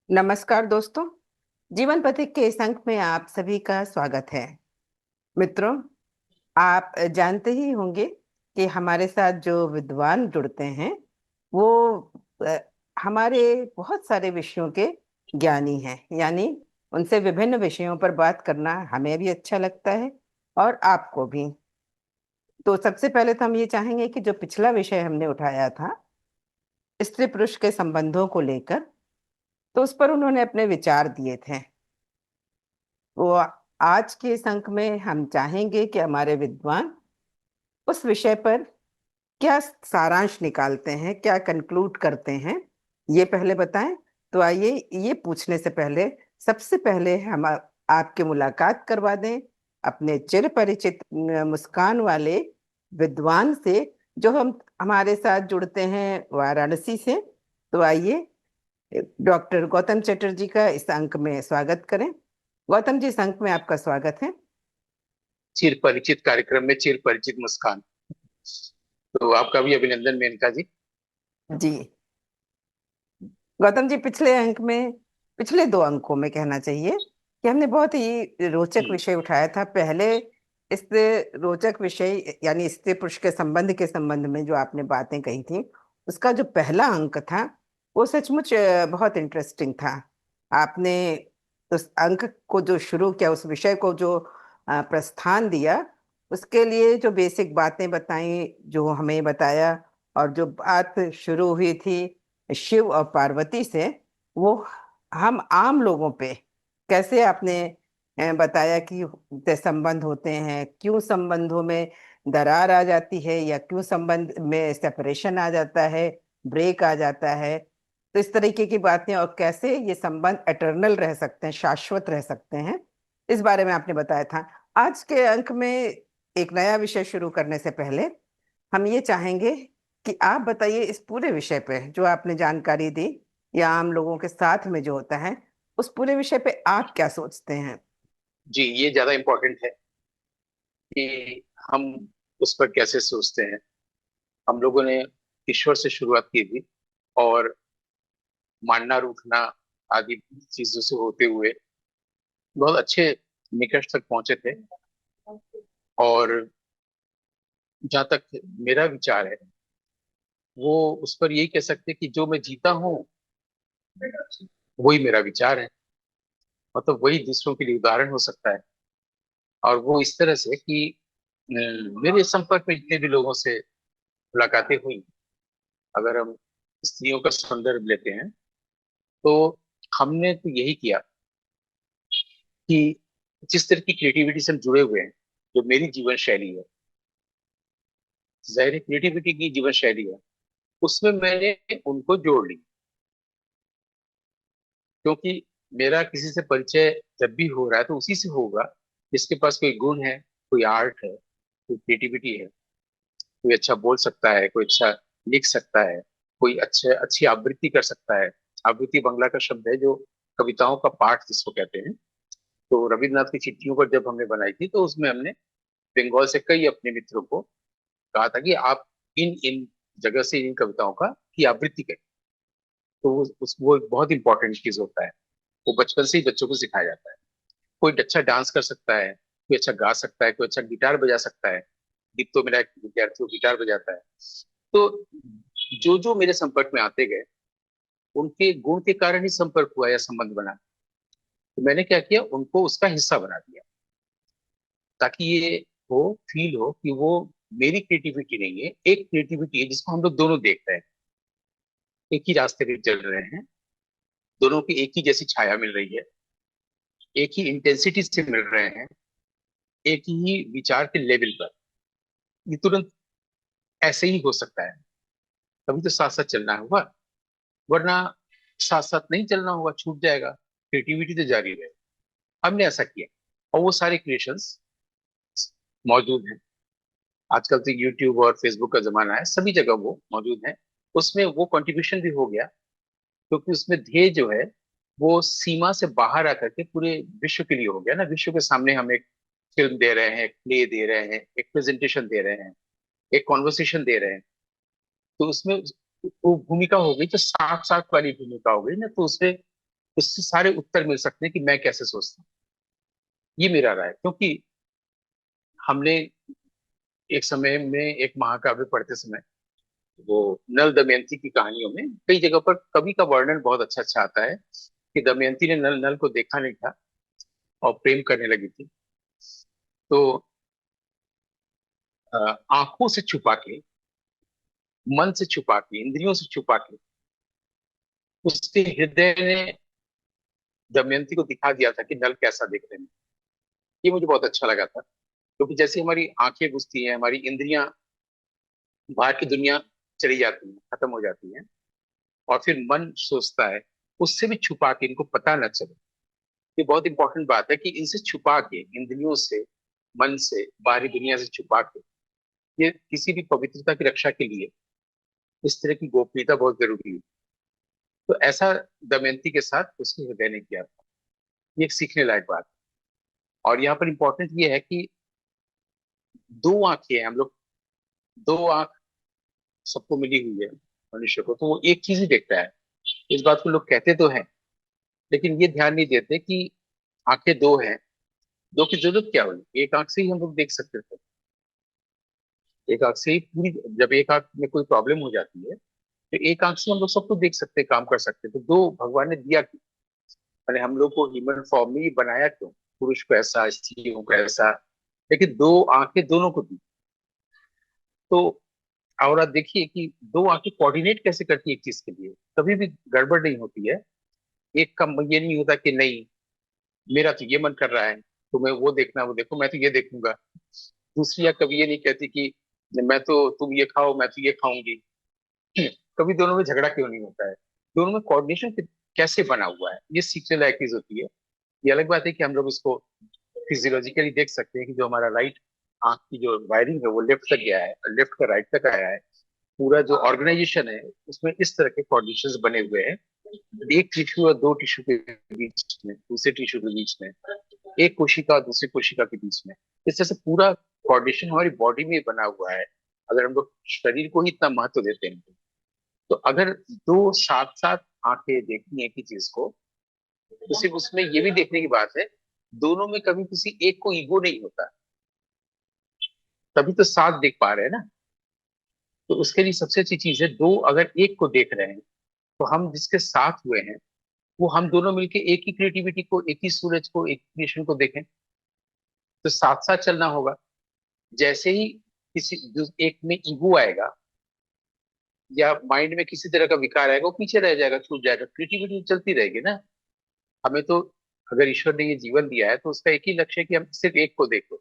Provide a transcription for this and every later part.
नमस्कार दोस्तों। जीवन पथिक के इस अंक में आप सभी का स्वागत है। मित्रों, आप जानते ही होंगे कि हमारे साथ जो विद्वान जुड़ते हैं वो अ, हमारे बहुत सारे विषयों के ज्ञानी हैं। यानी उनसे विभिन्न विषयों पर बात करना हमें भी अच्छा लगता है और आपको भी। तो सबसे पहले तो हम ये चाहेंगे कि जो पिछला विषय हमने उठाया था स्त्री पुरुष के संबंधों को लेकर, तो उस पर उन्होंने अपने विचार दिए थे। वो आज के इस अंक में हम चाहेंगे कि हमारे विद्वान उस विषय पर क्या सारांश निकालते हैं, क्या कंक्लूड करते हैं, ये पहले बताएं। तो आइए ये पूछने से पहले सबसे पहले हम आपकी मुलाकात करवा दें अपने चिर परिचित मुस्कान वाले विद्वान से, जो हम हमारे साथ जुड़ते हैं वाराणसी से। तो आइए डॉक्टर गौतम चटर्जी का इस अंक में स्वागत करें। गौतम जी, इस अंक में आपका स्वागत है। चिर परिचित कार्यक्रम में चिर परिचित मुस्कान। तो आपका भी अभिनंदन मेनका जी। जी गौतम जी, पिछले दो अंकों में कहना चाहिए कि हमने बहुत ही रोचक हम्म। विषय उठाया था पहले। इस रोचक विषय यानी स्त्री पुरुष के संबंध में जो आपने बातें कही थी, उसका जो पहला अंक था वो सचमुच बहुत इंटरेस्टिंग था। आपने उस अंक को जो शुरू किया, उस विषय को जो प्रस्थान दिया, उसके लिए जो बेसिक बातें बताई, जो हमें बताया, और जो बात शुरू हुई थी शिव और पार्वती से, वो हम आम लोगों पे कैसे आपने बताया कि संबंध होते हैं, क्यों संबंधों में दरार आ जाती है या क्यों संबंध में सेपरेशन आ जाता है, ब्रेक आ जाता है। तो इस तरीके की बातें, और कैसे ये संबंध एटर्नल रह सकते हैं, शाश्वत रह सकते हैं, इस बारे में आपने बताया था। आज के अंक में एक नया विषय शुरू करने से पहले हम ये चाहेंगे कि आप बताइए इस पूरे विषय पे जो आपने जानकारी दी, या आम लोगों के साथ में जो होता है, उस पूरे विषय पे आप क्या सोचते हैं। जी, ये ज्यादा इम्पोर्टेंट है कि हम उस पर कैसे सोचते हैं। हम लोगों ने ईश्वर से शुरुआत की थी और मानना रूठना आदि चीजों से होते हुए बहुत अच्छे निकट तक पहुंचे थे। और जहाँ तक मेरा विचार है, वो उस पर यही कह सकते हैं कि जो मैं जीता हूँ वही मेरा विचार है। मतलब वही दूसरों के लिए उदाहरण हो सकता है। और वो इस तरह से कि मेरे संपर्क में जितने भी लोगों से मुलाकातें हुई, अगर हम स्त्रियों का संदर्भ लेते हैं, तो हमने तो यही किया कि जिस तरह की क्रिएटिविटी से हम जुड़े हुए हैं, जो मेरी जीवन शैली है, जाहिर क्रिएटिविटी की जीवन शैली है, उसमें मैंने उनको जोड़ ली। क्योंकि मेरा किसी से परिचय जब भी हो रहा है तो उसी से होगा जिसके पास कोई गुण है, कोई आर्ट है, कोई क्रिएटिविटी है। कोई अच्छा बोल सकता है, कोई अच्छा लिख सकता है, कोई अच्छे अच्छी आवृत्ति कर सकता है। आवृत्ति बंगला का शब्द है जो कविताओं का पाठ जिसको कहते हैं। तो रविन्द्रनाथ की चिट्ठियों पर जब हमने बनाई थी, तो उसमें हमने बंगाल से कई अपने मित्रों को कहा था कि आप इन इन जगह से इन कविताओं का की आवृत्ति करें। तो वो एक बहुत इंपॉर्टेंट चीज होता है। वो बचपन से ही बच्चों को सिखाया जाता है। कोई अच्छा डांस कर सकता है, कोई अच्छा गा सकता है, कोई अच्छा गिटार बजा सकता है। दीप तो मेरा एक विद्यार्थी वो गिटार बजाता है। तो जो जो मेरे संपर्क में आते गए, उनके गुण के कारण ही संपर्क हुआ या संबंध बना। तो मैंने क्या किया, उनको उसका हिस्सा बना दिया, ताकि ये हो फील हो कि वो मेरी क्रिएटिविटी नहीं है, एक क्रिएटिविटी है जिसको हम लोग दोनों देख रहे हैं। एक ही रास्ते पे चल रहे हैं, दोनों की एक ही जैसी छाया मिल रही है, एक ही इंटेंसिटी से मिल रहे हैं, एक ही विचार के लेवल पर। ये तुरंत ऐसे ही हो सकता है। कभी तो साथ साथ चलना होगा, वरना साथ साथ नहीं चलना होगा, छूट जाएगा, क्रिएटिविटी तो जारी रहेगी। हमने ऐसा किया और वो सारे क्रिएशंस मौजूद हैं। आजकल तो यूट्यूब और फेसबुक का जमाना है, सभी जगह वो मौजूद है। उसमें वो कंट्रीब्यूशन भी हो गया, क्योंकि उसमें ध्येय जो है वो सीमा से बाहर आकर के पूरे विश्व के लिए हो गया ना। विश्व के सामने हम एक फिल्म दे रहे हैं, एक प्ले दे रहे हैं, एक प्रेजेंटेशन दे रहे हैं, एक कॉन्वर्सेशन दे रहे हैं। तो उसमें वो भूमिका हो गई, तो साथ साथ वाली भूमिका हो गई ना। तो उसमें उससे सारे उत्तर मिल सकते हैं कि मैं कैसे सोचता हूँ। ये मेरा राय है। क्योंकि हमने एक समय में एक महाकाव्य पढ़ते समय, वो नल दमयंती की कहानियों में कई जगह पर कवि का वर्णन बहुत अच्छा अच्छा आता है कि दमयंती ने नल नल को देखा नहीं था और प्रेम करने लगी थी। तो आंखों से छुपा के, मन से छुपा के, इंद्रियों से छुपा के उसके हृदय ने दमयंती को दिखा दिया था कि नल कैसा दिख रहे हैं। ये मुझे बहुत अच्छा लगा था। क्योंकि जैसे हमारी आंखें घुसती हैं, हमारी इंद्रियां बाहर की दुनिया चली जाती है, खत्म हो जाती है, और फिर मन सोचता है, उससे भी छुपा के इनको पता न चले। ये बहुत इंपॉर्टेंट बात है कि इनसे छुपा के, इंद्रियों से, मन से, बाहरी दुनिया से छुपा के, ये किसी भी पवित्रता की रक्षा के लिए इस तरह की गोपनीयता बहुत जरूरी है। तो ऐसा दमयंती के साथ उसके हृदय ने किया था। ये एक सीखने लायक बात है। और यहाँ पर इंपॉर्टेंट ये है कि दो आंखें हैं हम लोग, दो आंख सबको मिली हुई है मनुष्य को, तो वो एक चीज ही देखता है। इस बात को लोग कहते तो हैं, लेकिन ये ध्यान नहीं देते कि आंखें दो हैं। दो की जरूरत क्या हुई, एक आंख से ही हम लोग देख सकते थे। एक आंख से ही पूरी, जब एक आंख में कोई प्रॉब्लम हो जाती है तो एक आंख से हम लोग सब कुछ देख सकते, काम कर सकते। तो दो भगवान ने दिया क्यों? मैंने हम लोग को ह्यूमन फॉर्म में ही बनाया क्यों? पुरुष को ऐसा, स्त्रियों को ऐसा, लेकिन दो आंखें दोनों को दी। तो और आप देखिए कि दो आंखें कोऑर्डिनेट कैसे करती है एक चीज के लिए, कभी भी गड़बड़ नहीं होती है। एक का ये नहीं होता कि नहीं, मेरा तो ये मन कर रहा है, तुम्हें वो देखना, वो देखो, मैं तो ये देखूंगा। दूसरी या कभी ये नहीं कहती कि मैं तो, तुम ये खाओ, मैं तो ये खाऊंगी। कभी दोनों में झगड़ा क्यों नहीं होता है? दोनों में कोऑर्डिनेशन कैसे बना हुआ है, ये सीखने लायक चीज होती है। ये अलग बात है कि हम लोग इसको फिजियोलॉजिकली देख सकते हैं कि जो हमारा राइट आंख की जो वायरिंग है वो लेफ्ट तक गया है और लेफ्ट का राइट तक आया है। पूरा जो ऑर्गेनाइजेशन है उसमें इस तरह के कोऑर्डिनेशन बने हुए हैं। एक टिश्यू और दो टिश्यू के बीच में, दूसरे टिश्यू के बीच में, एक कोशिका और दूसरी कोशिका के बीच में, इस तरह से पूरा कोऑर्डिनेशन हमारी बॉडी में बना हुआ है। अगर हम लोग शरीर को ही इतना महत्व देते हैं, तो अगर दो साथ साथ आंखें देखती हैं किसी चीज को, तो सिर्फ उसमें ये भी देखने की बात है, दोनों में कभी किसी एक को ईगो नहीं होता, तभी तो साथ देख पा रहे हैं ना। तो उसके लिए सबसे अच्छी चीज है, दो अगर एक को देख रहे हैं तो हम जिसके साथ हुए हैं वो हम दोनों मिलके एक ही क्रिएटिविटी को, एक ही सूरज को, एक क्रिएशन को देखें। तो साथ साथ चलना होगा। जैसे ही किसी एक में ईगो आएगा या माइंड में किसी तरह का विकार आएगा, वो पीछे रह जाएगा, छूट जाएगा, क्रिएटिविटी चलती रहेगी ना। हमें तो, अगर ईश्वर ने ये जीवन दिया है तो उसका एक ही लक्ष्य है कि हम सिर्फ एक को देखो,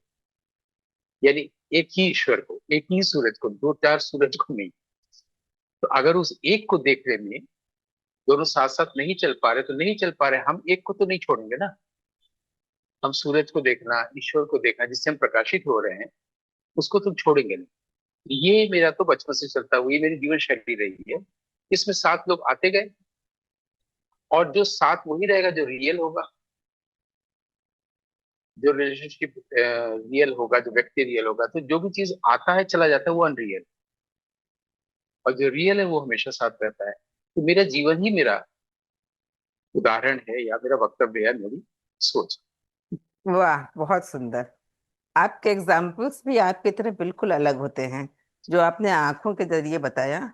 यानी एक ही ईश्वर को, एक ही सूरज को, दो चार सूरज को नहीं। तो अगर उस एक को देखने में दोनों साथ साथ नहीं चल पा रहे, तो नहीं चल पा रहे, हम एक को तो नहीं छोड़ेंगे ना। हम सूरज को देखना, ईश्वर को देखना, जिससे हम प्रकाशित हो रहे हैं, उसको तो छोड़ेंगे नहीं। ये मेरा तो बचपन से चलता हुआ, ये मेरी जीवन शैली रही है। इसमें सात लोग आते गए, और जो साथ वही रहेगा जो रियल होगा। जो रिलेशनशिप रियल होगा, जो व्यक्ति रियल होगा, तो जो भी चीज आता है चला जाता है वो अनरियल, और जो रियल है वो हमेशा साथ रहता है। तो मेरा जीवन ही मेरा उदाहरण है, या मेरा वक्तव्य है, मेरी सोच। वाह, बहुत सुंदर। आपके एग्जाम्पल्स भी आपकी तरह बिल्कुल अलग होते हैं। जो आपने आंखों के जरिए बताया,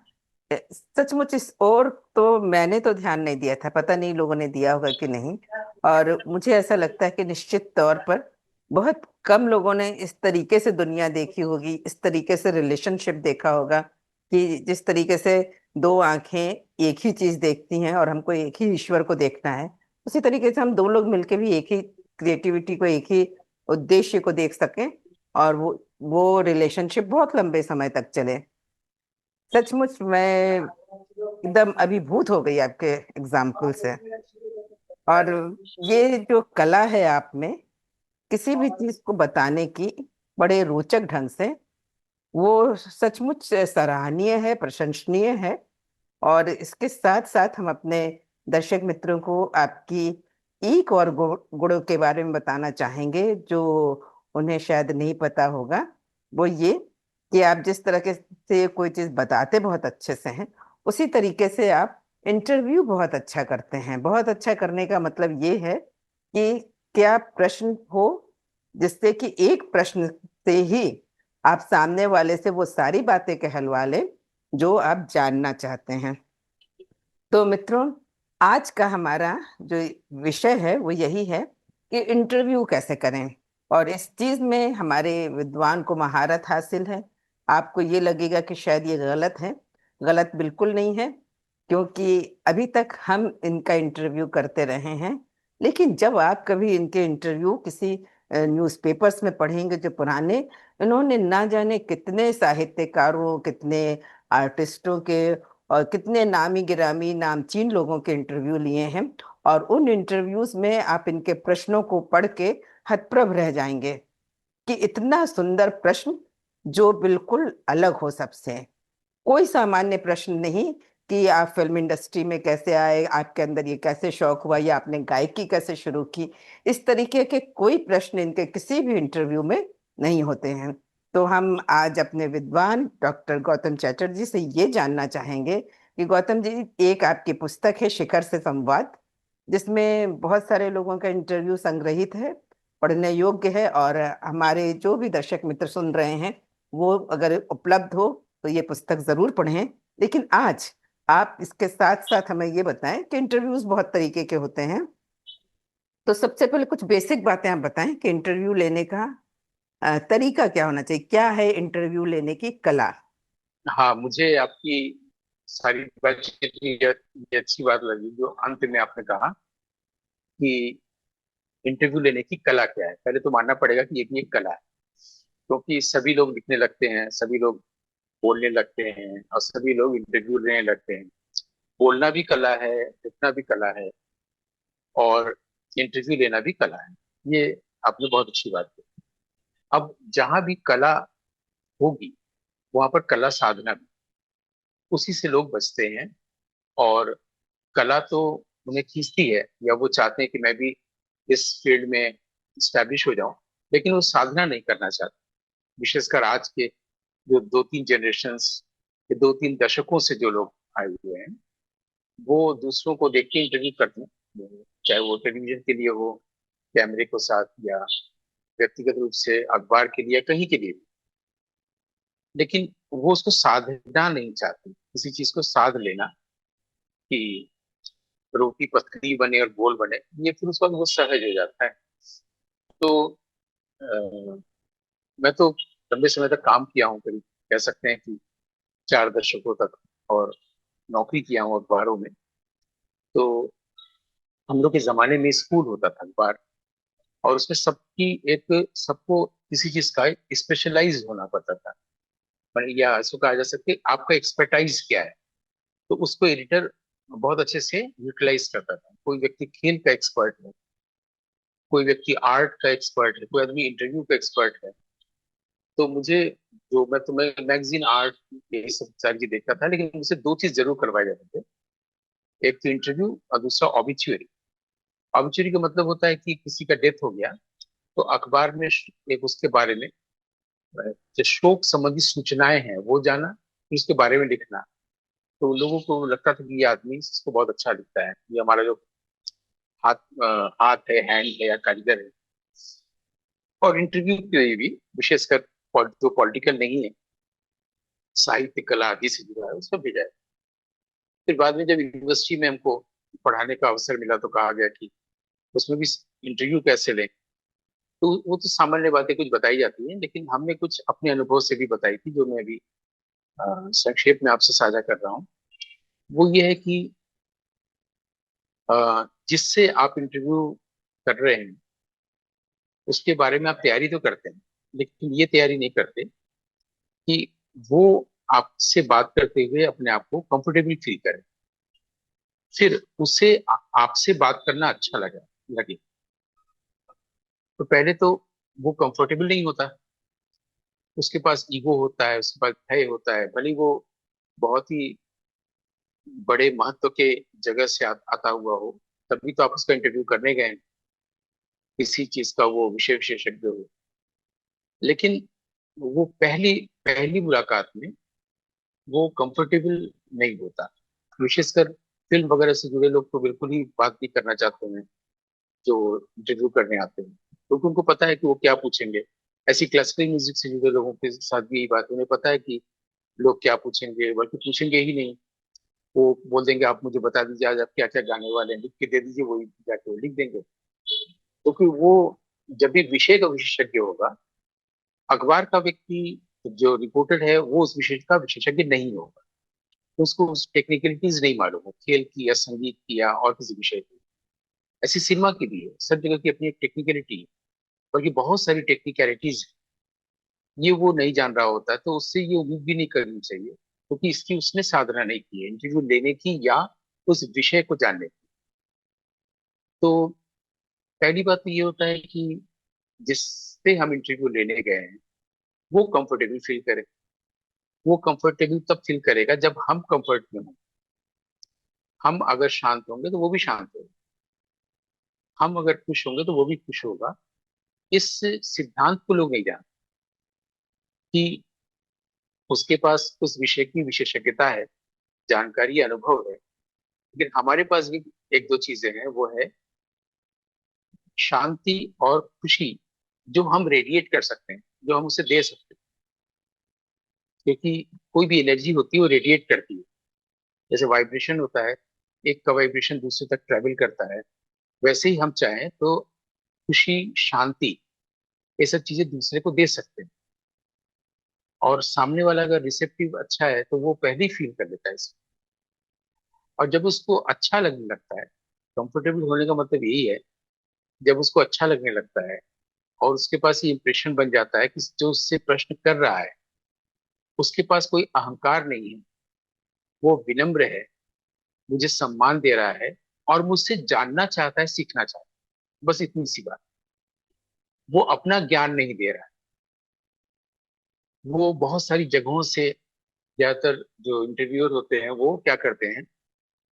सचमुच इस और तो मैंने तो ध्यान नहीं दिया था, पता नहीं लोगों ने दिया होगा कि नहीं। और मुझे ऐसा लगता है कि निश्चित तौर पर बहुत कम लोगों ने इस तरीके से दुनिया देखी होगी, इस तरीके से रिलेशनशिप देखा होगा, कि जिस तरीके से दो आंखें एक ही चीज देखती हैं और हमको एक ही ईश्वर को देखना है, उसी तरीके से हम दो लोग मिलके भी एक ही क्रिएटिविटी को, एक ही उद्देश्य को देख सकें, और वो रिलेशनशिप बहुत लंबे समय तक चले। सचमुच मैं एकदम अभिभूत हो गई आपके एग्जाम्पल से। और ये जो कला है आप में, किसी भी चीज को बताने की बड़े रोचक ढंग से, वो सचमुच सराहनीय है, प्रशंसनीय है। और इसके साथ साथ हम अपने दर्शक मित्रों को आपकी एक और गुणों के बारे में बताना चाहेंगे, जो उन्हें शायद नहीं पता होगा। वो ये कि आप जिस तरह के से कोई चीज बताते बहुत अच्छे से हैं, उसी तरीके से आप इंटरव्यू बहुत अच्छा करते हैं। बहुत अच्छा करने का मतलब ये है कि क्या प्रश्न हो जिससे कि एक प्रश्न से ही आप सामने वाले से वो सारी बातें कहलवा लें जो आप जानना चाहते हैं। तो मित्रों, आज का हमारा जो विषय है वो यही है कि इंटरव्यू कैसे करें। और इस चीज में हमारे विद्वान को महारत हासिल है। आपको ये लगेगा कि शायद ये गलत है। गलत बिल्कुल नहीं है, क्योंकि अभी तक हम इनका इंटरव्यू करते रहे हैं। लेकिन जब आप कभी इनके इंटरव्यू किसी न्यूज़पेपर्स में पढ़ेंगे, जो पुराने, इन्होंने ना जाने कितने साहित्यकारों, कितने आर्टिस्टों के और कितने नामी गिरामी नामचीन लोगों के इंटरव्यू लिए हैं। और उन इंटरव्यूज में आप इनके प्रश्नों को पढ़ के हतप्रभ रह जाएंगे कि इतना सुंदर प्रश्न जो बिल्कुल अलग हो सबसे। कोई सामान्य प्रश्न नहीं कि आप फिल्म इंडस्ट्री में कैसे आए, आपके अंदर ये कैसे शौक हुआ, या आपने गायकी कैसे शुरू की। इस तरीके के कोई प्रश्न इनके किसी भी इंटरव्यू में नहीं होते हैं। तो हम आज अपने विद्वान डॉक्टर गौतम चैटर्जी से ये जानना चाहेंगे कि गौतम जी, एक आपकी पुस्तक है शिखर से संवाद, जिसमें बहुत सारे लोगों का इंटरव्यू संग्रहित है, पढ़ने योग्य है। और हमारे जो भी दर्शक मित्र सुन रहे हैं, वो अगर उपलब्ध हो तो ये पुस्तक जरूर पढ़ें। लेकिन आज आप इसके साथ साथ हमें ये बताएं कि इंटरव्यूज बहुत तरीके के होते हैं। तो सबसे पहले कुछ बेसिक बातें आप बताएं कि इंटरव्यू लेने का तरीका क्या होना चाहिए, क्या है इंटरव्यू लेने की कला। हाँ, मुझे आपकी सारी बातचीत में ये अच्छी बात लगी जो अंत में आपने कहा कि इंटरव्यू लेने की कला क्या है। पहले तो मानना पड़ेगा कि ये भी एक कला है, क्योंकि सभी लोग लिखने लगते हैं, सभी लोग बोलने लगते हैं और सभी लोग इंटरव्यू लेने लगते हैं। बोलना भी कला है, लिखना भी कला है, और इंटरव्यू लेना भी कला है। ये आपने बहुत अच्छी बात की। अब जहां भी कला होगी वहां पर कला साधना भी, उसी से लोग बचते हैं। और कला तो उन्हें खींचती है, या वो चाहते हैं कि मैं भी इस फील्ड में स्टैब्लिश हो जाऊं, लेकिन वो साधना नहीं करना चाहते। विशेषकर आज के जो दो तीन जनरेशन्स के, दो तीन दशकों से जो लोग आए हुए हैं, वो दूसरों को देख के इंटरव्यू करते हैं, चाहे वो टेलीविजन के लिए हो, कैमरे के साथ, या व्यक्तिगत रूप से अखबार के लिए, कहीं के लिए भी। लेकिन वो उसको साधना नहीं चाहते, किसी चीज को साध लेना कि रोटी पतली बने और गोल बने, ये फिर उसके बाद वो सहज हो जाता है। तो मैं तो लंबे समय तक काम किया हूँ, करीब कह सकते हैं कि 4 दशकों तक, और नौकरी किया हूँ अखबारों में। तो हम लोग के जमाने में स्कूल होता था, अखबार, और उसमें सबको किसी चीज का स्पेशलाइज होना पड़ता था। या इसको कहा जा सकता है आपका एक्सपर्टाइज क्या है, तो उसको एडिटर बहुत अच्छे से यूटिलाइज करता था। कोई व्यक्ति खेल का एक्सपर्ट है, कोई व्यक्ति आर्ट का एक्सपर्ट है, कोई आदमी इंटरव्यू का एक्सपर्ट है। तो मैं मैगजीन आर्ट, ये सब सारी चीज देखता था, लेकिन मुझसे दो चीज जरूर करवाए जाते थे। एक तो इंटरव्यू, और दूसरा ऑबिचुअरी। ऑबिचुअरी का मतलब होता है कि किसी का डेथ हो गया, तो अखबार में एक उसके बारे में जो शोक संबंधी सूचनाएं हैं वो जाना, फिर उसके बारे में लिखना। तो लोगों को लगता था कि ये आदमी इसको बहुत अच्छा लिखता है, ये हमारा जो हाथ हाथ है, हैंड है, या कारीगर है। और इंटरव्यू के लिए भी विशेषकर जो पॉलिटिकल नहीं है, साहित्य कला आदि से जुड़ा है, उसको भेजा है। फिर बाद में जब यूनिवर्सिटी में हमको पढ़ाने का अवसर मिला, तो कहा गया कि उसमें भी इंटरव्यू कैसे लें। तो वो तो सामान्य बातें कुछ बताई जाती हैं, लेकिन हमने कुछ अपने अनुभव से भी बताई थी, जो मैं अभी संक्षेप में आपसे साझा कर रहा हूँ। वो ये है कि जिससे आप इंटरव्यू कर रहे हैं उसके बारे में आप तैयारी तो करते हैं, लेकिन ये तैयारी नहीं करते कि वो आपसे बात करते हुए अपने आप को कंफर्टेबल फील करे, फिर उसे आपसे बात करना अच्छा लगे। तो पहले तो वो कंफर्टेबल नहीं होता, उसके पास ईगो होता है, उसके पास भय होता है, भले ही वो बहुत ही बड़े महत्व के जगह से आता हुआ हो, तभी तो आप उसका इंटरव्यू करने गए हैं, किसी चीज का वो विषय विशेषज्ञ हो। लेकिन वो पहली पहली मुलाकात में वो कंफर्टेबल नहीं होता। विशेषकर फिल्म वगैरह से जुड़े लोग तो बिल्कुल ही बात नहीं करना चाहते हैं जो इंटरव्यू करने आते हैं, क्योंकि उनको पता है कि वो क्या पूछेंगे। ऐसी क्लासिकल म्यूजिक से जुड़े लोगों के साथ भी यही बात है, उन्हें पता है कि लोग क्या पूछेंगे, बल्कि पूछेंगे ही नहीं। वो बोल देंगे आप मुझे बता दीजिए आज आप क्या क्या गाने वाले हैं, लिख के दे दीजिए, वही जाके वो लिख देंगे। क्योंकि वो जब भी विषय का विशेषज्ञ होगा, अखबार का व्यक्ति जो रिपोर्टर है वो उस विषय का विशेषज्ञ नहीं होगा, तो उसको उस टेक्निकलिटीज नहीं मालूम हो, खेल की या संगीत की या और किसी विषय की। ऐसी सिनेमा की भी है, सब जगह की अपनी एक टेक्निकलिटी है, बल्कि बहुत सारी टेक्निकलिटीज ये वो नहीं जान रहा होता, तो उससे ये उम्मीद भी नहीं करनी चाहिए, क्योंकि इसकी उसने साधना नहीं की है इंटरव्यू लेने की या उस विषय को जानने की। तो पहली बात तो ये होता है कि जिससे हम इंटरव्यू लेने गए हैं वो कंफर्टेबल फील करे। वो कंफर्टेबल तब फील करेगा जब हम कंफर्ट में हों। हम अगर शांत होंगे तो वो भी शांत होगा, हम अगर खुश होंगे तो वो भी खुश होगा। इस सिद्धांत को लोग नहीं जानते कि उसके पास उस विषय की विशेषज्ञता है, जानकारी, अनुभव है। लेकिन हमारे पास भी एक दो चीजें हैं, वो है शांति और खुशी, जो हम रेडिएट कर सकते हैं, जो हम उसे दे सकते हैं। क्योंकि कोई भी एनर्जी होती है वो रेडिएट करती है। जैसे वाइब्रेशन होता है, एक का वाइब्रेशन दूसरे तक ट्रेवल करता है, वैसे ही हम चाहें तो खुशी, शांति, ये सब चीजें दूसरे को दे सकते हैं। और सामने वाला अगर रिसेप्टिव अच्छा है तो वो पहले ही फील कर लेता है इसको। और जब उसको अच्छा लगने लगता है, कंफर्टेबल होने का मतलब यही है, जब उसको अच्छा लगने लगता है और उसके पास ये इंप्रेशन बन जाता है कि जो उससे प्रश्न कर रहा है उसके पास कोई अहंकार नहीं है, वो विनम्र है, मुझे सम्मान दे रहा है और मुझसे जानना चाहता है, सीखना चाहता है, बस इतनी सी बात। वो अपना ज्ञान नहीं दे रहा है। वो बहुत सारी जगहों से, ज्यादातर जो इंटरव्यूअर होते हैं वो क्या करते हैं,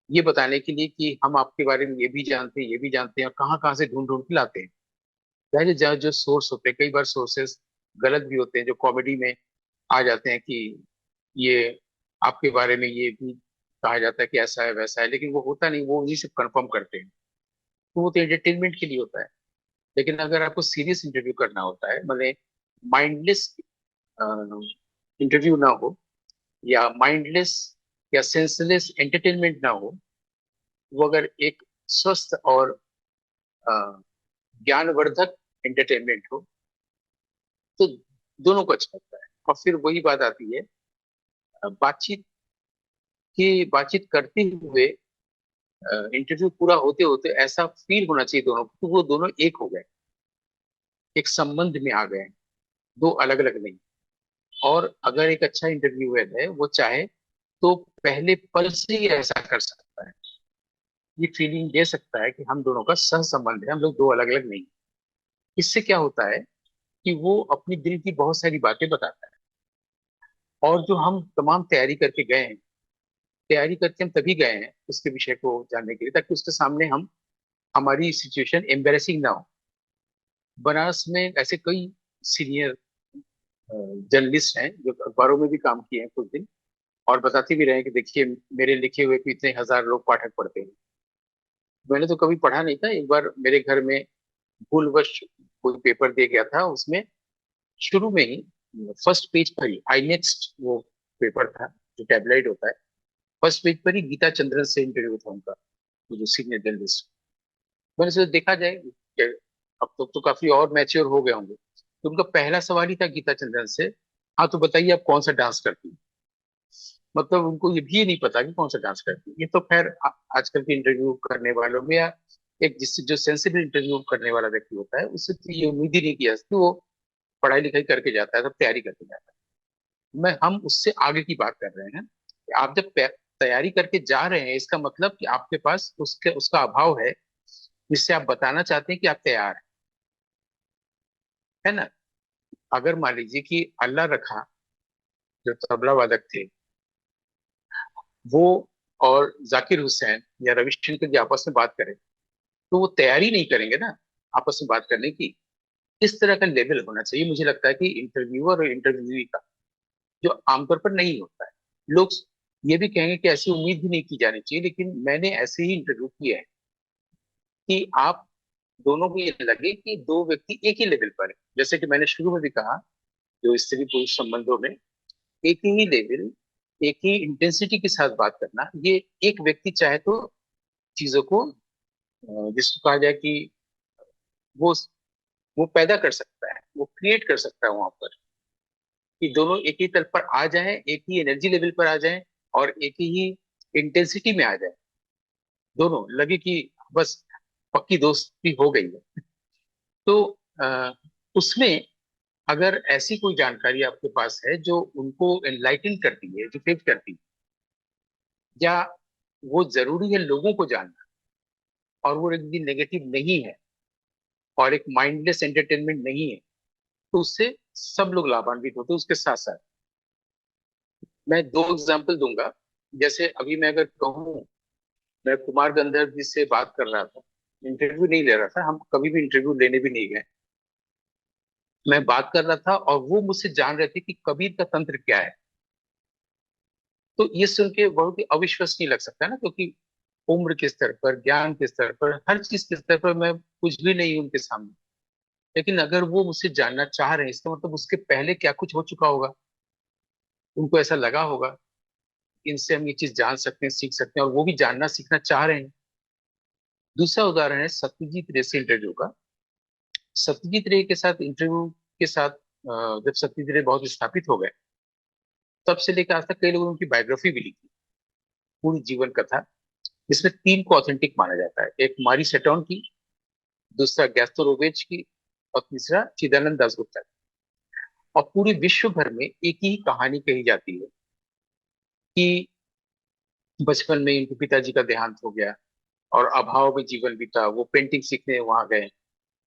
ये बताने के लिए कि हम आपके बारे में ये भी जानते हैं, ये भी जानते हैं, और कहाँ कहाँ से ढूंढ ढूंढ के लाते हैं। पहले जो जो सोर्स होते हैं, कई बार सोर्सेस गलत भी होते हैं, जो कॉमेडी में आ जाते हैं कि ये आपके बारे में ये भी कहा जाता है कि ऐसा है वैसा है, लेकिन वो होता नहीं, वो उन्हीं से कंफर्म करते हैं। तो वो तो एंटरटेनमेंट के लिए होता है। लेकिन अगर आपको सीरियस इंटरव्यू करना होता है, मतलब माइंडलेस इंटरव्यू ना हो, या माइंडलेस या सेंसलेस एंटरटेनमेंट ना हो, वो अगर एक स्वस्थ और अ, ज्ञानवर्धक एंटरटेनमेंट हो, तो दोनों को अच्छा लगता है। और फिर वही बात आती है, बातचीत की बातचीत करते हुए इंटरव्यू पूरा होते होते ऐसा फील होना चाहिए दोनों को कि वो दोनों एक हो गए, एक संबंध में आ गए, दो अलग अलग नहीं। और अगर एक अच्छा इंटरव्यूअर है, वो चाहे तो पहले पल से ही ऐसा कर सकता है, ये फीलिंग दे सकता है कि हम दोनों का सह संबंध है, हम लोग दो अलग अलग नहीं। इससे क्या होता है कि वो अपनी दिल की बहुत सारी बातें बताता है। और जो हम तमाम तैयारी करके गए हैं, तैयारी करके हम तभी गए हैं उसके विषय को जानने के लिए, ताकि उसके सामने हम, हमारी सिचुएशन एम्बेरसिंग ना हो। बनारस में ऐसे कई सीनियर जर्नलिस्ट हैं जो अखबारों में भी काम किए हैं कुछ दिन, और बताते भी रहे हैं कि देखिए मेरे लिखे हुए को इतने हजार लोग पाठक पढ़ते हैं। मैंने तो कभी पढ़ा नहीं था, एक बार मेरे घर में भूलवश कोई पेपर दे गया था, उसमें शुरू में ही फर्स्ट पेज पर ही आई नेक्स्ट वो पेपर था, जो टैबलाइड होता है, फर्स्ट पेज पर ही गीता चंद्रन से इंटरव्यू था उनका, वो जो सीनियर जर्नलिस्ट। मैंने सोचा देखा जाए कि अब तो काफी और मैच्योर हो गए होंगे। तो उनका पहला सवाल ही था गीता चंद्रन से, हाँ तो बताइए आप कौन सा डांस करती हैं। मतलब उनको ये भी नहीं पता कि कौन सा डांस करती है। ये तो खैर आजकल के इंटरव्यू करने वालों में, या एक जिससे जो सेंसिबल इंटरव्यू करने वाला व्यक्ति होता है, उससे तो ये उम्मीद ही नहीं किया कि वो पढ़ाई लिखाई करके जाता है, सब तैयारी करके जाता है। हम उससे आगे की बात कर रहे हैं कि आप जब तैयारी करके जा रहे हैं, इसका मतलब कि आपके पास उसके उसका अभाव है, जिससे आप बताना चाहते हैं कि आप तैयार हैं, है ना। अगर मान लीजिए कि अल्लाह रखा जो तबला वादक थे, वो और जाकिर हुसैन या रविशंकर जी आपस में बात करें, तो वो तैयारी नहीं करेंगे ना आपस में बात करने की। इस तरह का लेवल होना चाहिए, मुझे लगता है कि इंटरव्यूअर और इंटरव्यूई का, जो आमतौर पर नहीं होता है। लोग ये भी कहेंगे कि ऐसी उम्मीद भी नहीं की जानी चाहिए, लेकिन मैंने ऐसे ही इंटरव्यू किया है कि आप दोनों को ये लगे कि दो व्यक्ति एक ही लेवल पर है। जैसे कि मैंने शुरू में भी कहा, जो स्त्री पुरुष संबंधों में एक ही लेवल, एक ही इंटेंसिटी के साथ बात करना, ये एक व्यक्ति चाहे तो चीजों को जिसको कहा जाए कि वो वो पैदा कर सकता है, वो क्रिएट कर सकता है वहां पर, कि दोनों एक ही तल पर आ जाएं, एक ही एनर्जी लेवल पर आ जाएं, और एक ही इंटेंसिटी में आ जाए, दोनों लगे कि बस पक्की दोस्ती हो गई है। तो उसमें अगर ऐसी कोई जानकारी आपके पास है जो उनको एनलाइटन करती है, एजुकेट करती है, या वो जरूरी है लोगों को जानना, और वो एक दिन नेगेटिव नहीं है और एक माइंडलेस एंटरटेनमेंट नहीं है, तो उससे सब लोग लाभान्वित होते हैं। उसके साथ साथ मैं दो एग्जाम्पल दूंगा। जैसे अभी मैं अगर कहूँ, मैं कुमार गंधर्व जी से बात कर रहा था, इंटरव्यू नहीं ले रहा था, हम कभी भी इंटरव्यू लेने भी नहीं गए, मैं बात कर रहा था और वो मुझसे जान रहे थे कि कबीर का तंत्र क्या है। तो ये सुन के बहुत ही अविश्वसनीय लग सकता है ना, क्योंकि उम्र के स्तर पर, ज्ञान के स्तर पर, हर चीज के स्तर पर मैं कुछ भी नहीं हूं उनके सामने। लेकिन अगर वो मुझसे जानना चाह रहे हैं, इसका मतलब उसके पहले क्या कुछ हो चुका होगा, उनको ऐसा लगा होगा इनसे हम ये चीज जान सकते हैं, सीख सकते हैं, और वो भी जानना सीखना चाह रहे हैं। दूसरा उदाहरण है सत्यजीत रे से इंटरव्यू का। सत्यजीत रे के साथ इंटरव्यू के साथ जब सत्यजीत रे बहुत स्थापित हो गए, तब से लेकर आज तक कई लोगों ने उनकी बायोग्राफी भी लिखी, पूरी जीवन कथा, जिसमें तीन को ऑथेंटिक माना जाता है। एक मारी सेटॉन की, दूसरा गैस्टो रोवेज की, और तीसरा चिदानंद दासगुप्ता की। और पूरे विश्व भर में एक ही कहानी कही जाती है कि बचपन में इनके पिताजी का देहांत हो गया और अभाव में जीवन बीता, वो पेंटिंग सीखने वहां गए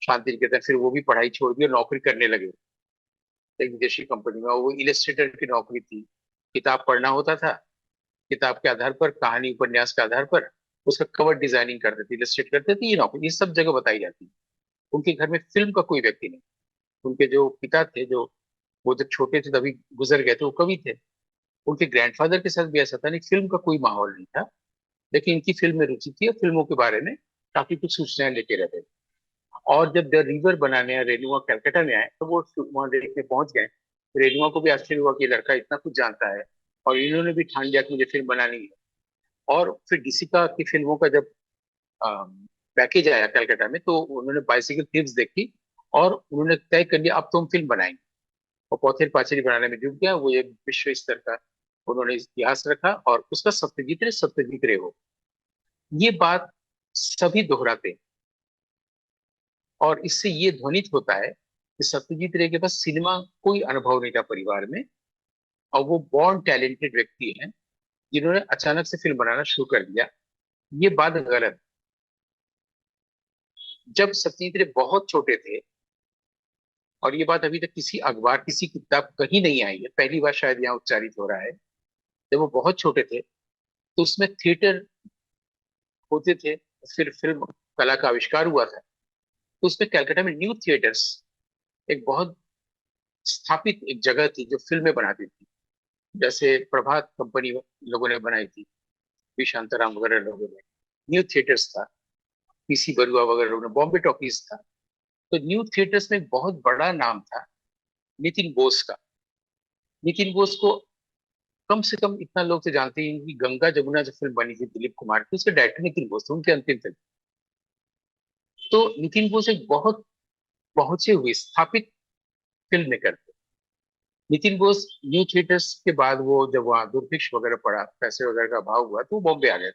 शांति निकेतन, फिर वो भी पढ़ाई छोड़ दी और नौकरी करने लगे एक विदेशी कंपनी में, और वो इलस्ट्रेटर की नौकरी थी। किताब पढ़ना होता था, किताब के आधार पर, कहानी उपन्यास के आधार पर उसका कवर डिजाइनिंग करते थे, इलस्ट्रेट करते थे, ये नौकरी ये सब जगह बताई जाती है। उनके घर में फिल्म का कोई व्यक्ति नहीं। उनके जो पिता थे, जो वो जब छोटे थे तभी गुजर गए थे, वो कवि थे। उनके ग्रैंडफादर के साथ भी ऐसा था, नहीं फिल्म का कोई माहौल नहीं था, लेकिन इनकी फिल्म में रुचि थी और फिल्मों के बारे में काफी कुछ सूचनाएं लेते रहते थे। और जब द रिवर बनाने या रेनुआ कलकत्ता में आए, तो वो वहां देखने पहुंच गए। रेनुआ को भी आश्चर्य हुआ कि ये लड़का इतना कुछ जानता है, और इन्होंने भी ठान लिया कि मुझे फिल्म बनानी है। और फिर डीसिका की फिल्मों का जब पैकेज आया कलकत्ता में, तो उन्होंने बाइसिकल थीव्स देखी और उन्होंने तय कर लिया अब तो हम फिल्म बनाएंगे। और पौथेर पाचेरी बनाने में जुट गया। वो एक विश्व स्तर का उन्होंने इतिहास रखा, और उसका सत्यजीत रे हो, ये बात सभी दोहराते हैं। और इससे ये ध्वनित होता है कि सत्यजीत रे के पास सिनेमा कोई अनुभव नहीं था परिवार में, और वो बॉर्न टैलेंटेड व्यक्ति हैं जिन्होंने अचानक से फिल्म बनाना शुरू कर दिया। ये बात गलत। जब सत्यजीत रे बहुत छोटे थे, और ये बात अभी तक किसी अखबार, किसी किताब कहीं नहीं आई है, पहली बार शायद यहाँ उच्चारित हो रहा है, जब वो बहुत छोटे थे तो उसमें थिएटर होते थे, फिर फिल्म कला का आविष्कार हुआ था। तो उसमें कलकत्ता में न्यू थिएटर्स एक बहुत स्थापित एक जगह थी जो फिल्में बनाती थी। जैसे प्रभात कंपनी लोगों ने बनाई थी, वी शांताराम वगैरह लोगों ने। न्यू थिएटर्स था, पीसी बरुआ वगैरह लोगों ने, बॉम्बे टॉकीज था। तो न्यू थिएटर्स में एक बहुत बड़ा नाम था नितिन बोस का। नितिन बोस को कम से कम इतना लोग तो जानते हैं कि गंगा जमुना जो फिल्म बनी थी दिलीप कुमार की, उसके डायरेक्टर नितिन बोस थे, उनके अंतिम फिल्म। तो नितिन बोस एक बहुत पहुंचे हुए स्थापित फिल्म मेकर थे। नितिन बोस न्यू थिएटर्स के बाद वो जब वहाँ दुर्भिक्ष वगैरह पड़ा, पैसे वगैरह का अभाव हुआ, तो वो बॉम्बे आ गए।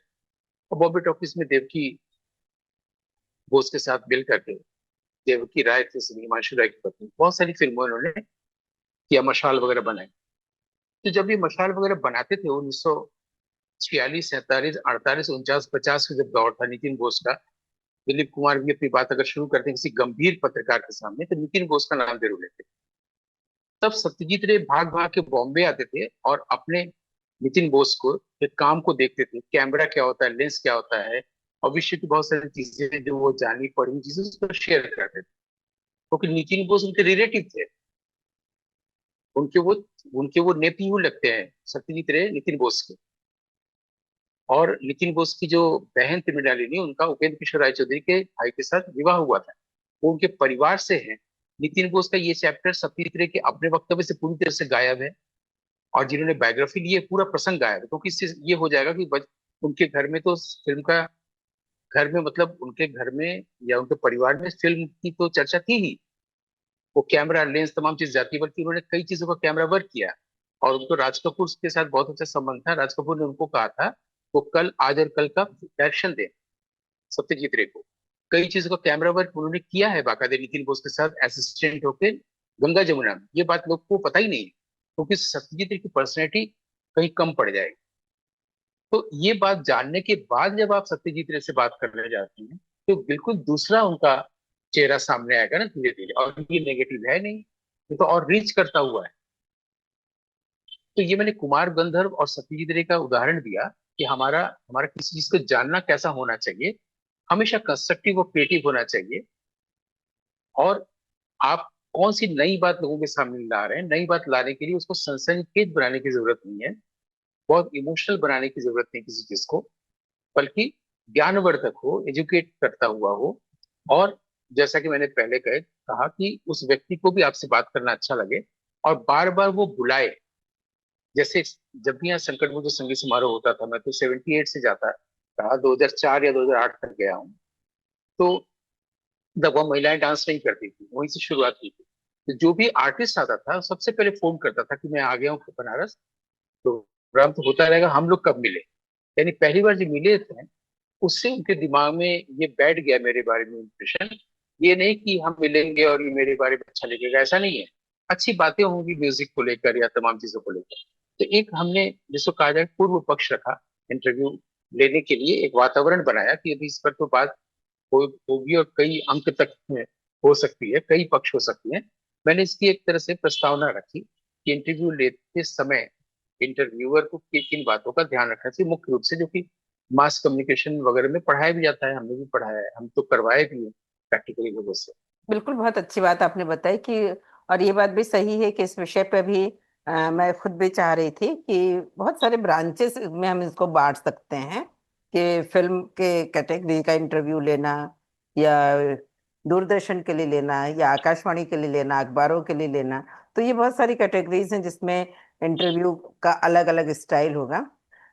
और बॉम्बे टॉकीज में देवकी बोस के साथ मिल करके, देवकी राय थी हिमांशु राय की पत्नी, बहुत सारी फिल्मों उन्होंने किया, मशाल वगैरह बनाई। तो जब ये मशाल वगैरह बनाते थे 1946, 47, 48, 49, 50 का जब दौर था नितिन बोस का, दिलीप कुमार भी अपनी बात अगर शुरू करते हैं किसी गंभीर पत्रकार के सामने, तो नितिन बोस का नाम जरूर लेते। तब सत्यजीत रे भाग भाग के बॉम्बे आते थे और अपने नितिन बोस को के काम को देखते थे, कैमरा क्या होता है, लेंस क्या होता है, और विश्व की बहुत सारी चीजें जो वो जानी पढ़ी चीजें उसको शेयर करते थे, क्योंकि नितिन बोस उनके रिलेटिव थे। उनके वो उनके वो नेफ्यू लगते हैं सत्यजीत रे नितिन बोस के। और नितिन बोस की जो बहन थी मृणालिनी, उनका उपेंद्र किशोर राय चौधरी के भाई के साथ विवाह हुआ था। वो उनके परिवार से है। नितिन बोस का ये चैप्टर सत्यजीत रे के अपने वक्तव्य से पूरी तरह से गायब है। और जिन्होंने बायोग्राफी ली है, पूरा प्रसंग गायब है, क्योंकि इससे ये हो जाएगा कि उनके घर में तो फिल्म का, घर में मतलब उनके घर में या उनके परिवार में फिल्म की तो चर्चा थी ही। वो कैमरा लेंस तमाम चीज जाती है, बल्कि उन्होंने कई चीजों का कैमरा वर्क किया। और उनको राज कपूर के साथ बहुत अच्छा संबंध था। राज कपूर ने उनको कहा था वो कल आज और कल का डायरेक्शन दे सत्यजीत रे को। कई चीजों का कैमरा वर्क उन्होंने किया है बाकायदे नितिन बोस के साथ असिस्टेंट होके गंगा जमुना में। ये बात लोग को पता ही नहीं है, क्योंकि सत्यजीत रे की पर्सनैलिटी कहीं कम पड़ जाएगी। तो ये बात जानने के बाद जब आप सत्यजीत रे से बात करने जाते हैं, तो बिल्कुल दूसरा उनका चेहरा सामने आएगा ना धीरे धीरे। और ये नेगेटिव है नहीं, ये तो और रीच करता हुआ है। तो ये मैंने कुमार गंधर्व और सत्यजीत रे का उदाहरण दिया कि हमारा हमारा किसी चीज को जानना कैसा होना चाहिए। हमेशा कंस्ट्रक्टिव और क्रिएटिव होना चाहिए। और आप कौन सी नई बात लोगों के सामने ला रहे हैं, नई बात लाने के लिए उसको सनसनीखेज बनाने की जरूरत नहीं है। बहुत इमोशनल बनाने की जरूरत नहीं किसी चीज को, बल्कि ज्ञानवर्धक हो, एजुकेट करता हुआ हो। और जैसा कि मैंने पहले कहा कि उस व्यक्ति को भी आपसे बात करना अच्छा लगे और बार बार वो बुलाए। जैसे जब भी यहाँ संकट मोचन संगीत समारोह होता था, मैं तो 78 से जाता रहा, 2004 या 2008 तक गया हूँ। तो तब वह महिलाएं डांस नहीं करती थी, वहीं से शुरुआत की थी। तो जो भी आर्टिस्ट आता था सबसे पहले फोन करता था कि मैं आ गया हूँ बनारस, तो प्रोग्राम तो होता रहेगा, हम लोग कब मिले। यानी पहली बार जब मिले थे, उससे उनके दिमाग में ये बैठ गया मेरे बारे में इम्प्रेशन। ये नहीं कि हम मिलेंगे और ये मेरे बारे में अच्छा लिखेगा, ऐसा नहीं है। अच्छी बातें होंगी म्यूजिक को लेकर या तमाम चीजों को लेकर। तो एक हमने जिसको कहा जाए पूर्व पक्ष रखा इंटरव्यू लेने के लिए, एक वातावरण बनाया कि अभी इस पर तो बात होगी और कई अंक तक में हो सकती है, कई पक्ष हो सकती हैं। मैंने इसकी एक तरह से प्रस्तावना रखी कि इंटरव्यू लेते समय इंटरव्यूअर को किन बातों का ध्यान रखना चाहिए मुख्य रूप से, जो कि मास कम्युनिकेशन वगैरह में पढ़ाया भी जाता है, हमने भी पढ़ाया है, हम तो करवाए भी हैं प्रैक्टिकली लोगों से। बिल्कुल, बहुत अच्छी बात आपने बताई कि, और ये बात भी सही है कि इस विषय पे भी मैं खुद भी चाह रही थी कि बहुत सारे ब्रांचेस में हम इसको बांट सकते हैं कि फिल्म के कैटेगरी का इंटरव्यू लेना, या दूरदर्शन के लिए लेना, या आकाशवाणी के लिए लेना, अखबारों के लिए लेना। तो ये बहुत सारी कैटेगरीज हैं जिसमें इंटरव्यू का अलग अलग स्टाइल होगा।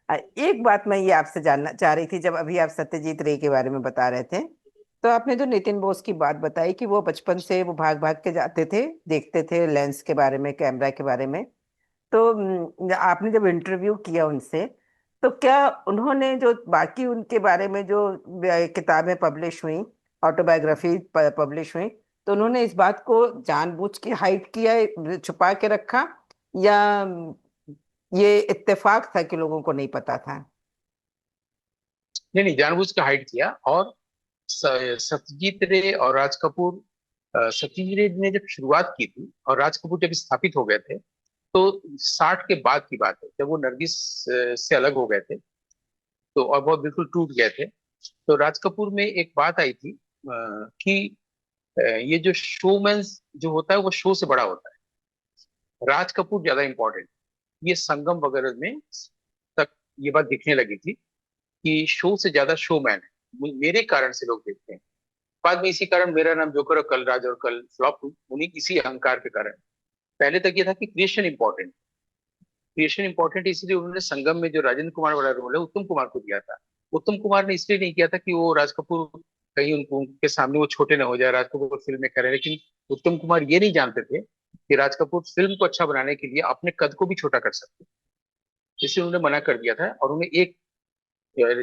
एक बात मैं ये आपसे जानना चाह रही थी, जब अभी आप सत्यजीत रे के बारे में बता रहे थे, तो आपने जो नितिन बोस की बात बताई कि वो बचपन से वो भाग भाग के जाते थे, देखते थे लेंस के बारे में, कैमरा के बारे में। तो आपने जब इंटरव्यू किया उनसे, तो क्या उन्होंने जो बाकी उनके बारे में जो किताबें पब्लिश हुई, ऑटोबायोग्राफी पब्लिश हुई, तो उन्होंने इस बात को जानबूझ के हाइड किया, छुपा के रखा, या ये इत्तेफाक था कि लोगों को नहीं पता था? नहीं नहीं, जानबूझ के हाइड किया। और सत्यजीत रे और राज कपूर, सत्यजीत रे ने जब शुरुआत की थी और राज कपूर जब स्थापित हो गए थे, तो 60 के बाद की बात है, जब वो नरगिस से अलग हो गए थे, तो और बहुत बिल्कुल टूट गए थे। तो राज कपूर में एक बात आई थी कि ये जो शोमैन जो होता है वो शो से बड़ा होता है, राज कपूर ज्यादा इंपॉर्टेंट। ये संगम वगैरह में तक ये बात दिखने लगी थी कि शो से ज्यादा शोमैन है, मेरे कारण से लोग देखते हैं। बाद में इसी कारण मेरा नाम जोकर और कल राज और कल फ्लॉप, उन्हीं इसी अहंकार के कारण। पहले तक ये था कि क्रिएशन इंपॉर्टेंट, क्रिएशन इंपॉर्टेंट, इसलिए उन्होंने संगम में जो राजेंद्र कुमार वाला रोल है उत्तम कुमार को दिया था। उत्तम कुमार ने इसलिए नहीं किया था कि वो राज कपूर कहीं उनको उनके सामने वो छोटे ना हो जाए, राज कपूर फिल्म में करे, लेकिन उत्तम कुमार ये नहीं जानते थे कि राज कपूर फिल्म को अच्छा बनाने के लिए अपने कद को भी छोटा कर सकते, इसलिए उन्होंने मना कर दिया था। और उन्हें एक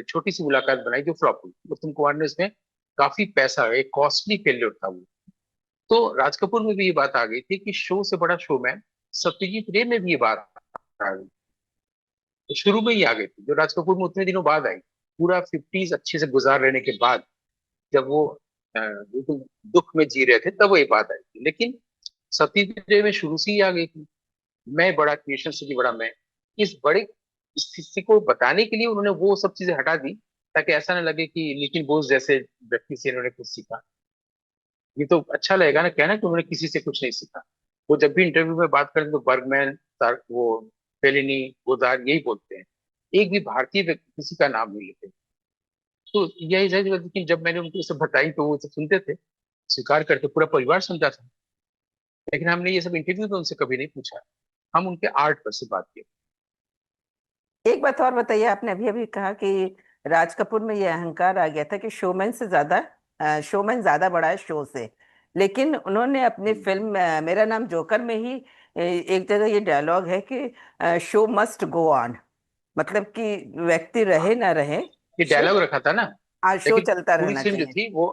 छोटी सी मुलाकात बनाई जो फ्लॉप हुई। उत्तम कुमार ने उसमें काफी पैसा, एक कॉस्टली फेल्योर था वो। तो राज कपूर में भी ये बात आ गई थी कि शो से बड़ा शोमैन। सत्यजीत रे में भी ये बात आ गई, तो शुरू में ही आ गई थी, जो राज कपूर में उतने दिनों बाद आई, पूरा 50s अच्छे से गुजार लेने के बाद, जब वो बिल्कुल दुख में जी रहे थे, तब वो ये बात आई थी। लेकिन सत्यजीत रे में शुरू से ही आ गई थी, मैं बड़ा, क्रिएशन से भी बड़ा मैं। इस बड़े स्थिति को बताने के लिए उन्होंने वो सब चीजें हटा दी, ताकि ऐसा ना लगे कि नितिन बोस जैसे व्यक्ति से इन्होंने कुछ सीखा। ये तो अच्छा लगेगा ना कहना कि उन्होंने किसी से कुछ नहीं सीखा। वो जब भी इंटरव्यू में बात करते हैं तो बर्गमैन, वो फेलिनी, गोदार, यही बोलते हैं। एक भी भारतीय व्यक्ति किसी का नाम नहीं लेते। तो यही है, लेकिन जब मैंने उनको ये सब बताई तो वो सब सुनते थे, स्वीकार करते, पूरा परिवार समझा था। लेकिन हमने ये सब इंटरव्यू तो उनसे कभी नहीं पूछा, हम उनके आर्ट पर से बात की। एक बात और बताइए, आपने अभी अभी कहा कि राज कपूर में ये अहंकार आ गया था कि शोमैन से ज्यादा शोमैन ज्यादा बड़ा है शो से। लेकिन उन्होंने अपनी फिल्म मेरा नाम जोकर में ही एक जगह ये डायलॉग है कि शो मस्ट गो ऑन। मतलब कि व्यक्ति रहे हाँ, ना रहे, ये शो, डायलॉग रखा था ना। आज शो लेकिन चलता पूरी रहना फिल्म जो चाहिए। थी वो,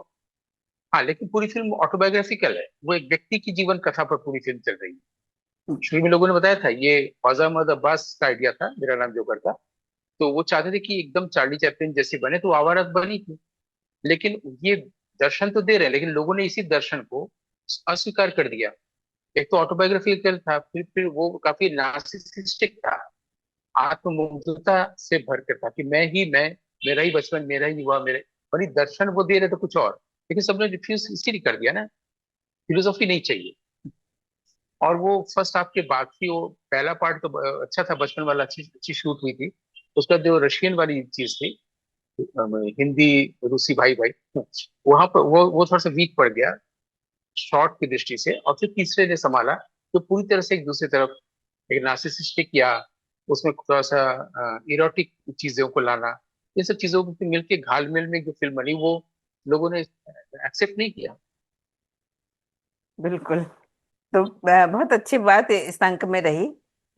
हाँ लेकिन पूरी फिल्म ऑटोबायोग्राफिकल है, वो एक व्यक्ति की जीवन कथा पर पूरी फिल्म चल रही है। शुरू में लोगों ने बताया था ये ख्वाजा मोहम्मद अब्बास का आइडिया था, मेरा नाम जोकर का। तो वो चाहते थे कि एकदम चार्ली चैपलिन जैसी बने, तो आवारा बनी थी। लेकिन ये दर्शन तो दे रहे हैं, लेकिन लोगों ने इसी दर्शन को अस्वीकार कर दिया। एक तो ऑटोबायोग्राफिकल था, फिर वो काफी नार्सिसिस्टिक था, आत्ममुग्धता से भरकर था कि मैं, मेरा ही बचपन, मेरा ही युवा, मेरे बड़ी दर्शन वो दे रहे थे कुछ और। लेकिन सबने रिफ्यूज इसीलिए कर दिया ना, फिलोसॉफी नहीं चाहिए। और वो फर्स्ट हाफ के बाद की वो पहला पार्ट तो अच्छा था, बचपन वाला, अच्छी अच्छी शूट हुई थी। उसका जो रशियन वाली चीज थी, हिंदी रूसी भाई भाई, वहां पर वो थोड़ा सा वीक पड़ गया शॉर्ट की दृष्टि से। और फिर तीसरे ने संभाला, तो पूरी तरह से एक दूसरी तरफ एक नार्सिसिस्टिक या उसमें थोड़ा सा इरोटिक चीजों को लाना, ये सब चीजों को मिलके घालमेल में जो फिल्म बनी, वो लोगों ने एक्सेप्ट नहीं किया। बिल्कुल। तो बहुत अच्छी बात इस अंक में रही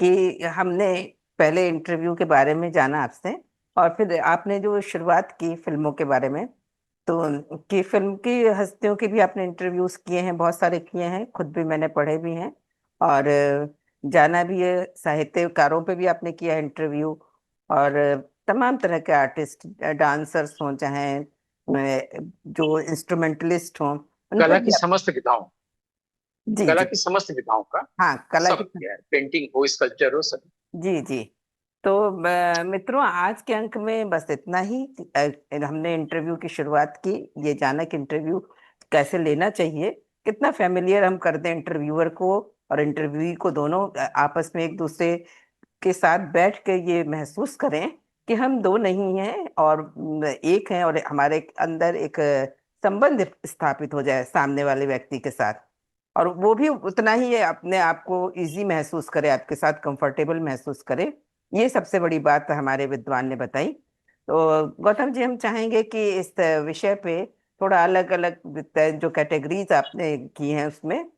कि हमने पहले इंटरव्यू के बारे में जाना आपसे, और फिर आपने जो शुरुआत की फिल्मों के बारे में, तो कि फिल्म की हस्तियों के भी आपने इंटरव्यूज किए हैं, बहुत सारे किए हैं, खुद भी मैंने पढ़े भी हैं। और जाना भी है, साहित्यकारों पे भी आपने किया इंटरव्यू। और तमाम तरह के आर्टिस्ट, डांसर्स हों चाहे जो इंस्ट्रूमेंटलिस्ट हों, उन पर कला भी की आपने। समस्त विधाओं, जी कला जी। की समस्त विधाओं का हाँ, कला की। सब किया है, पेंटिंग हो, स्कल्पचर हो, सब। जी जी। तो मित्रों, आज के अंक में बस इतना ही। हमने इंटरव्यू की शुरुआत की, ये जाना कि इंटरव्यू कैसे लेना चाहिए, कितना फेमिलियर हम कर दें इंटरव्यूअर को और इंटरव्यूई को, दोनों आपस में एक दूसरे के साथ बैठ के ये महसूस करें कि हम दो नहीं हैं और एक हैं, और हमारे अंदर एक संबंध स्थापित हो जाए सामने वाले व्यक्ति के साथ। और वो भी उतना ही अपने आप को इजी महसूस करे, आपके साथ कंफर्टेबल महसूस करे। ये सबसे बड़ी बात हमारे विद्वान ने बताई। तो गौतम जी, हम चाहेंगे कि इस विषय पे थोड़ा अलग अलग जो कैटेगरीज आपने की हैं उसमें,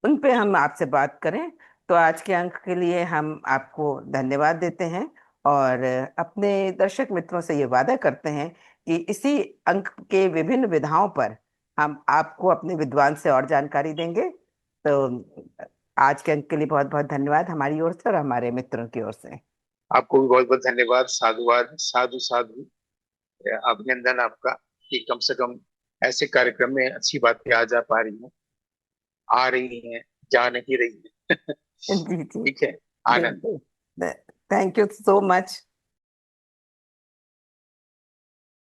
उन पे हम आपसे बात करें। तो आज के अंक के लिए हम आपको धन्यवाद देते हैं, और अपने दर्शक मित्रों से ये वादा करते हैं कि इसी अंक के विभिन्न विधाओं पर हम आपको अपने विद्वान से और जानकारी देंगे। तो आज के अंक के लिए बहुत बहुत धन्यवाद हमारी ओर से और हमारे मित्रों की ओर से। आपको भी बहुत बहुत धन्यवाद, साधुवाद, साधु साधु, अभिनंदन आपका कि कम से कम ऐसे कार्यक्रम में अच्छी बातें आ जा पा रही हैं, आ रही हैं, जा नहीं रही हैं। जी जी। ठीक है, आनंद। बिल्कुल। Thank you so much.